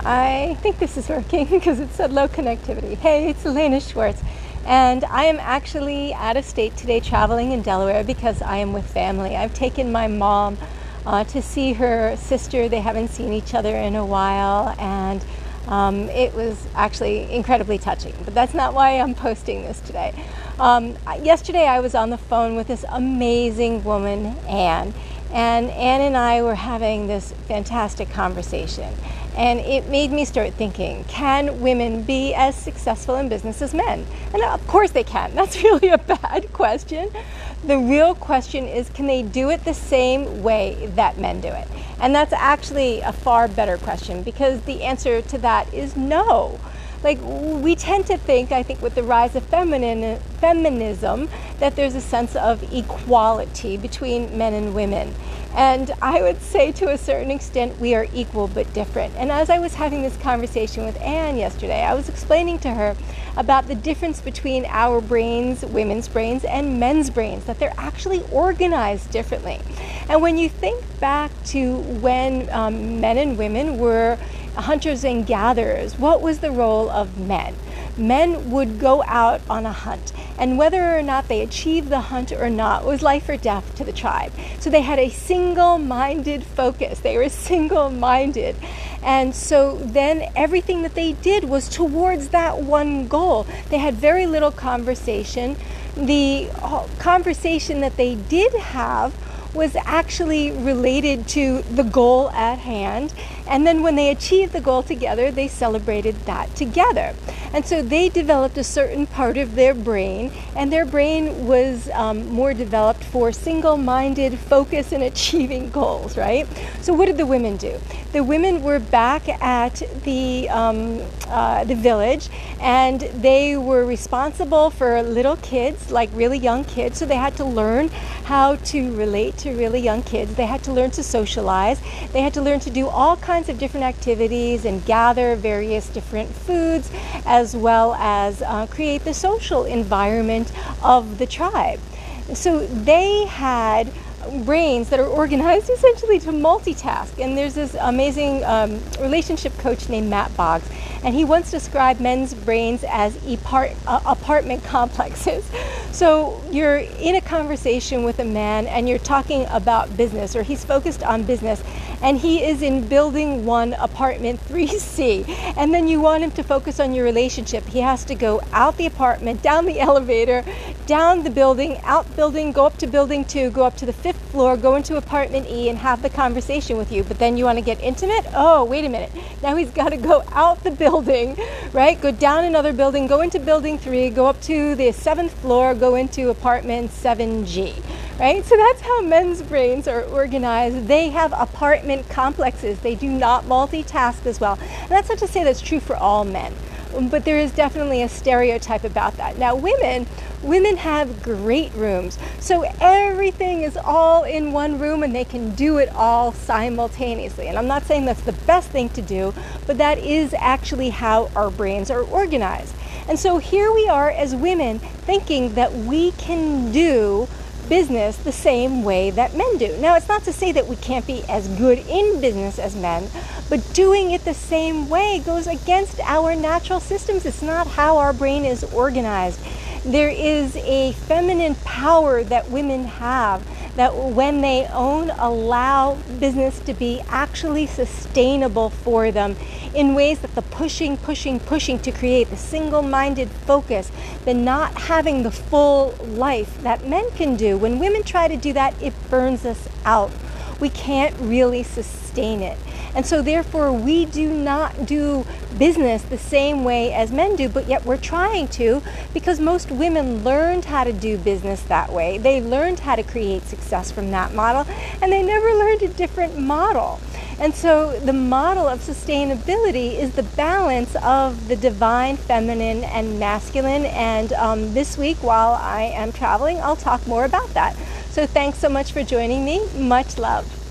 I think this is working because it said low connectivity. Hey, it's Elena Schwartz, and I am actually out of state today traveling in Delaware because I am with family. I've taken my mom to see her sister. They haven't seen each other in a while, and it was actually incredibly touching, but that's not why I'm posting this today. Yesterday I was on the phone with this amazing woman, Anne, and Anne and I were having this fantastic conversation. And it made me start thinking, can women be as successful in business as men? And of course they can. That's really a bad question. The real question is, can they do it the same way that men do it? And that's actually a far better question, because the answer to that is no. Like, we tend to think, I think with the rise of feminism, that there's a sense of equality between men and women. And I would say to a certain extent we are equal but different. And as I was having this conversation with Anne yesterday, I was explaining to her about the difference between our brains, women's brains, and men's brains, that they're actually organized differently. And when you think back to when men and women were hunters and gatherers, what was the role of men? Men would go out on a hunt, and whether or not they achieved the hunt or not was life or death to the tribe. So they had a single-minded focus. They were single-minded. And so then everything that they did was towards that one goal. They had very little conversation. The conversation that they did have was actually related to the goal at hand. And then when they achieved the goal together, they celebrated that together. And so they developed a certain part of their brain, and their brain was more developed for single-minded focus and achieving goals, right? So what did the women do? The women were back at the village, and they were responsible for little kids, like really young kids. So they had to learn how to relate to really young kids. They had to learn to socialize. They had to learn to do all kinds of different activities and gather various different foods, as well as create the social environment of the tribe. So they had brains that are organized essentially to multitask. And there's this amazing relationship coach named Matt Boggs, and he once described men's brains as apartment complexes. So you're in a conversation with a man and you're talking about business, or he's focused on business, and he is in building 1, apartment 3C. And then you want him to focus on your relationship. He has to go out the apartment, down the elevator, down the building, out building, go up to building 2, go up to the 5th floor, go into apartment E and have the conversation with you. But then you want to get intimate? Oh, wait a minute. Now he's got to go out the building, right? Go down another building, go into building 3, go up to the 7th floor, go into apartment 7G. Right? So that's how men's brains are organized. They have apartment complexes. They do not multitask as well. And that's not to say that's true for all men, but there is definitely a stereotype about that. Now, women have great rooms. So everything is all in one room and they can do it all simultaneously. And I'm not saying that's the best thing to do, but that is actually how our brains are organized. And so here we are as women thinking that we can do business the same way that men do. Now, it's not to say that we can't be as good in business as men, but doing it the same way goes against our natural systems. It's not how our brain is organized. There is a feminine power that women have that when they allow business to be actually sustainable for them in ways that the pushing to create the single-minded focus, the not having the full life that men can do. When women try to do that, it burns us out. We can't really sustain it. And so therefore we do not do business the same way as men do, but yet we're trying to, because most women learned how to do business that way. They learned how to create success from that model, and they never learned a different model. And so the model of sustainability is the balance of the divine feminine and masculine. And this week, while I am traveling, I'll talk more about that. So thanks so much for joining me. Much love.